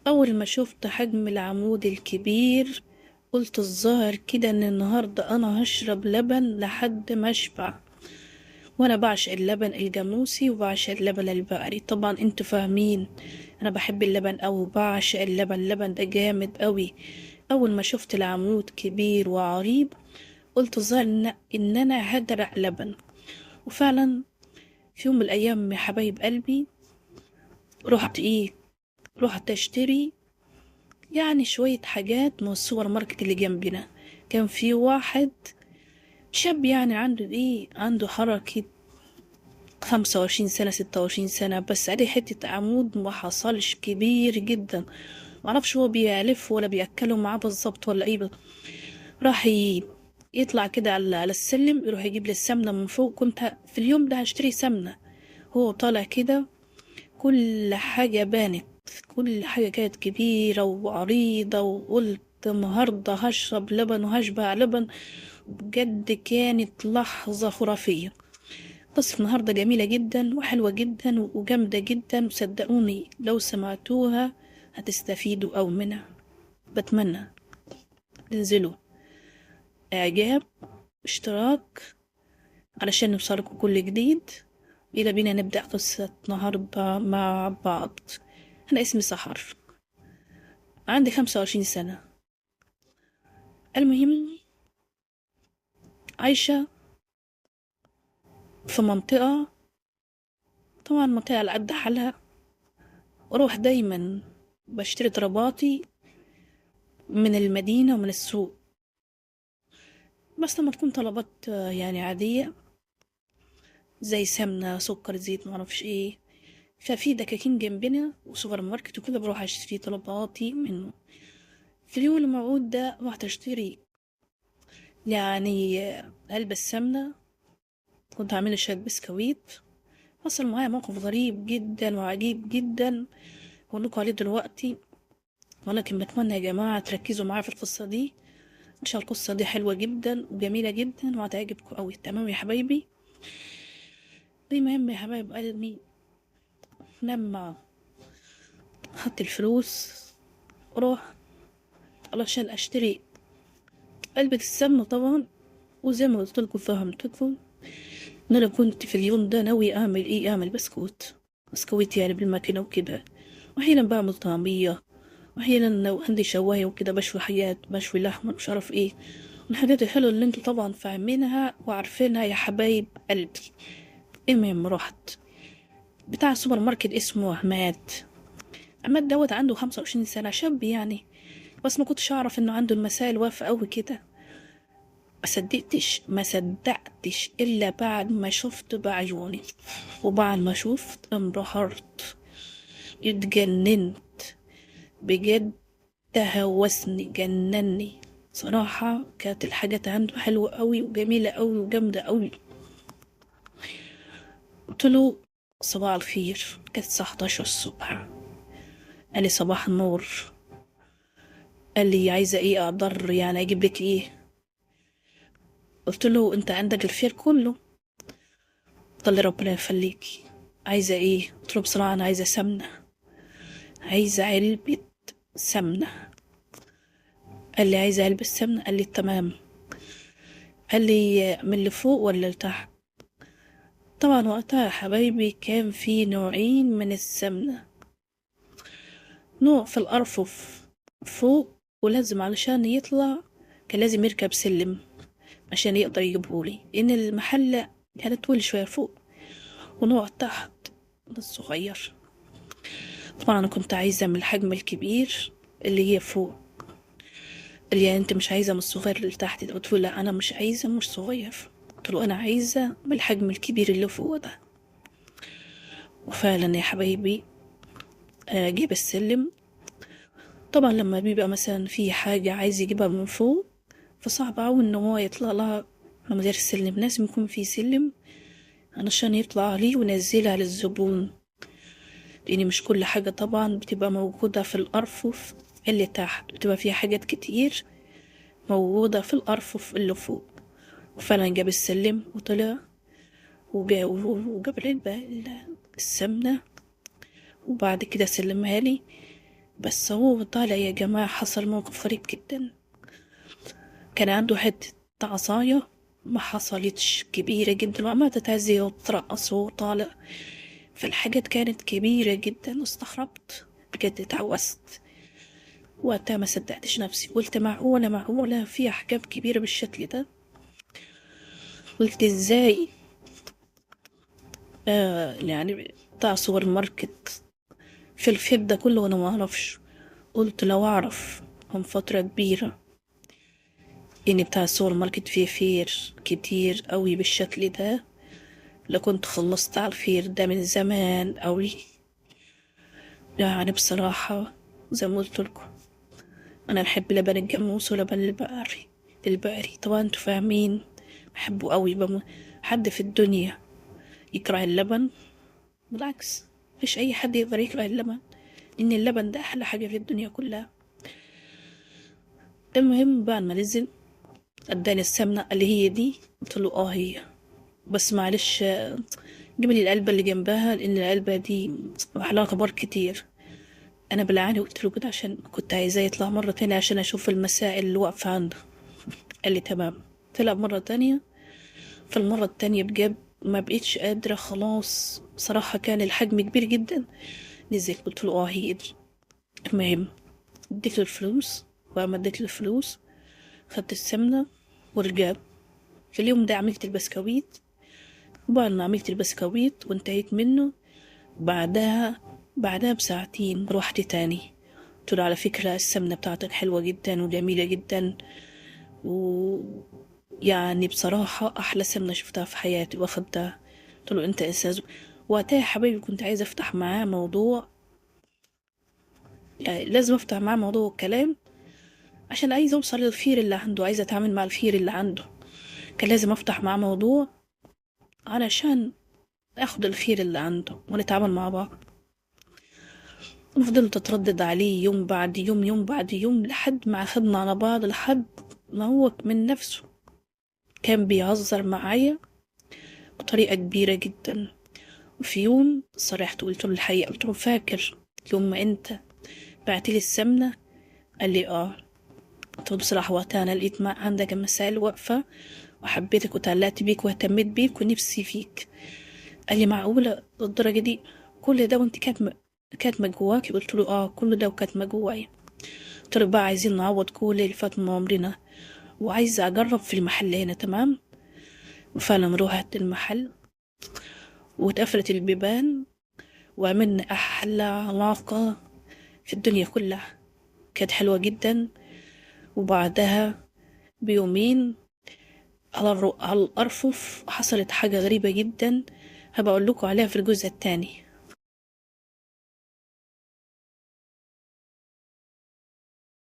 أول ما شفت حجم العمود الكبير قلت الظاهر كده إن النهاردة أنا هشرب لبن لحد ما أشبع. وأنا بعشق اللبن الجاموسي وبعشق اللبن البقري، طبعا انتوا فاهمين. أنا بحب اللبن أوي وبعشق اللبن ده جامد أوي. أول ما شفت العمود كبير وعريض قلت الظاهر إن أنا هدرع لبن. وفعلا في يوم من الأيام يا حبايب قلبي رحت أشتري يعني شوية حاجات من السوبر ماركت اللي جنبنا. كان في واحد شاب يعني عنده حركة 25 سنة 26 سنة، بس عليه حتة عمود ما حصلش كبير جدا. معرفش هو بيعلف ولا بيأكله معاه بالظبط ولا ايه راح يطلع كده على السلم، يروح يجيب لي السمنة من فوق. كنت في اليوم ده هشتري سمنة. هو طالع كده كل حاجة بانت، كل حاجة كانت كبيرة وعريضة، وقلت النهاردة هشرب لبن وهشبع لبن. بجد كانت لحظة خرافية. قصة النهاردة جميلة جدا وحلوة جدا وجامدة جدا، وصدقوني لو سمعتوها هتستفيدوا أو منها. بتمنى تنزلوا إعجاب، اشتراك، علشان نوصلكوا كل جديد. يلا بينا نبدأ قصة النهاردة مع بعض. أنا اسمي سحر، عندي 25 سنة. المهم عايشة في منطقة، طبعا منطقة على قد حالها. وأروح دايما بشتري طلباتي من المدينة ومن السوق، بس لما تكون طلبات يعني عادية زي سمنة سكر زيت معرفش ايه. ففي دكاكين جنبنا وسوبر ماركت وكده بروح اشتري طلباتي منه. في اليوم الموعود ده رحت اشتري يعني علبة سمنة. كنت عاملة شوية بسكويت. حصل معايا موقف غريب جدا وعجيب جدا هقولكوا عليه دلوقتي، ولكن بتمنى يا جماعة تركزوا معايا في القصة دي. عشان القصة دي حلوة جدا وجميلة جدا وهتعجبكم قوي. تمام يا حبايبي؟ المهم يا حبايب قلبي، لما خدت الفلوس روح علشان اشتري علبة السمنة طبعا. وزي ما قلت لكم فهمتكم ان انا كنت في اليوم ده ناوي اعمل بسكويت يعني بالماكينة وكده. واحيانا بعمل طعمية، واحيانا لو عندي شواية وكده بشوي حاجات، بشوي لحمة مش عارف ايه. الحاجات الحلوة اللي انتوا طبعا فاهمينها وعارفينها يا حبايب قلبي. المهم رحت بتاع السوبر ماركت اسمه عماد دوت عنده 25 سنة، شاب يعني. بس ما كنتش اعرف انه عنده المسائل واقفة قوي كده. ما صدقتش الا بعد ما شفت بعيوني. وبعد ما شفت انبهرت، اتجننت بجد. تهوسني جنني صراحة. كانت الحاجات عنده حلوة قوي وجميلة قوي وجامدة قوي. قلت له صباح الخير. كانت الساعة 11 الصبح. قال لي صباح النور. قال لي عايزة ايه اقدر يعني اجيب لك ايه؟ قلت له انت عندك الخير كله. قال لي ربنا يخليكي. عايزة ايه؟ قلت له بصراحة انا عايزة سمنة، عايزة علبة سمنة. قال لي عايزة علبة سمنة. قال لي تمام. قال لي من اللي فوق ولا اللي تحت؟ طبعا وقتها يا حبايبي كان في نوعين من السمنة. نوع في الأرفف فوق، ولازم علشان يطلع كان لازم يركب سلم عشان يقدر يجيبهولي، لأن المحلة كانت طول شوية فوق. ونوع تحت الصغير. طبعا أنا كنت عايزة من الحجم الكبير اللي هي فوق. قال لي يعني انت مش عايزة من الصغير اللي تحت ده؟ قلت له لا أنا مش عايزة مش صغير. قلت له أنا عايزة من الحجم الكبير اللي فوق ده. وفعلا يا حبايبي جيب السلم. طبعا لما بيبقى مثلا في حاجة عايز يجيبها من فوق فصعب أوي إن هو يطلع لها من غير سلم. لازم يكون في سلم علشان يطلع عليه وينزلها للزبون، لأن مش كل حاجة طبعا بتبقى موجودة في الأرفف اللي تحت، بتبقى فيها حاجات كتير موجودة في الأرفف اللي فوق. وفعلا جاب السلم وطلع وجاب العلبة السمنة. وبعد كده سلمها لي. بس هو طالع يا جماعة حصل موقف غريب جدا. كان عنده حتة عصاية ما حصلتش كبيرة جدا، وعمالة تتهزي وترقص وهو طالع. فالحاجات كانت كبيرة جدا واستغربت بجد، اتعوزت وقتها، ما صدقتش نفسي. قلت معقولة في أحجام كبيرة بالشكل ده؟ قلت ازاي؟ يعني بتاع سوبر ماركت في الفيب ده كله وانا ما اعرفش. قلت لو اعرف من فترة كبيرة ان بتاع السوبر ماركت فيه فير كتير قوي بالشكل ده، لكنت خلصت على الفير ده من زمان قوي. يعني بصراحة زي ما قلت لكم، انا بحب لبن الجاموس ولبن البقري طبعا انتوا فاهمين، بحبه قوي. حد في الدنيا يكره اللبن؟ بالعكس، مفيش اي حد يقدر يكره اللبن، ان اللبن ده احلى حاجة في الدنيا كلها. المهم بعد ما نزل اداني السمنة اللي هي دي، قلت له اه هي، بس معلش جيب لي العلبة اللي جنبها، لان العلبة دي عليها غبار كتير. انا بالعاني قلت له كده عشان كنت عايزاه يطلع مرة تانية عشان اشوف المسائل اللي واقفة عنده. قال لي تمام. طلع مرة تانية. في المرة التانية بجد ما بقيتش قادرة خلاص، صراحة كان الحجم كبير جدا. نزلت قلت له اه هي دي. المهم اديت له الفلوس، وما اديت له الفلوس خدت السمنة ورجعت. في اليوم ده عملت البسكويت، وبعد ما عملت البسكويت وانتهيت منه، بعدها بساعتين روحت تاني. قلت له على فكرة السمنة بتاعتك حلوة جدا وجميلة جدا، ويعني بصراحة أحلى سمنة شفتها في حياتي واخدتها. قلت له أنت أساس. وقتها يا حبيبي كنت عايزة أفتح معاه موضوع، يعني لازم أفتح معاه موضوع كلام عشان عايزة أوصل للفير اللي عنده، عايزة أتعامل مع الفير اللي عنده. كان لازم أفتح معاه موضوع علشان اخد الخير اللي عنده ونتعامل مع بعض. وفضلت اتردد عليه يوم بعد يوم، يوم بعد يوم، لحد ما اخدنا على بعض، لحد ما هو من نفسه كان بيهزر معايا بطريقة كبيرة جدا. وفي يوم صرحت وقلت له الحقيقة، قلت له فاكر يوم ما انت بعتلي السمنة؟ قال لي اه. قلت له بصراحة وقتها انا لقيت ما عندك مسائل واقفة، وحبيتك وتعلقت بيك واهتميت بيك ونفسي فيك. قال لي معقولة للدرجة دي؟ كل ده وانت كاتمة جواكي؟ قلت له اه كل ده وكاتمة جوايا. قلت له بقى عايزين نعوض كل اللي فات من عمرنا، وعايزة اجرب في المحل هنا، تمام؟ وفعلا روحت المحل واتقفلت البيبان، وعملنا احلى علاقة في الدنيا كلها، كانت حلوة جدا. وبعدها بيومين على الأرفف حصلت حاجة غريبة جدا، هبقول لكم عليها في الجزء الثاني.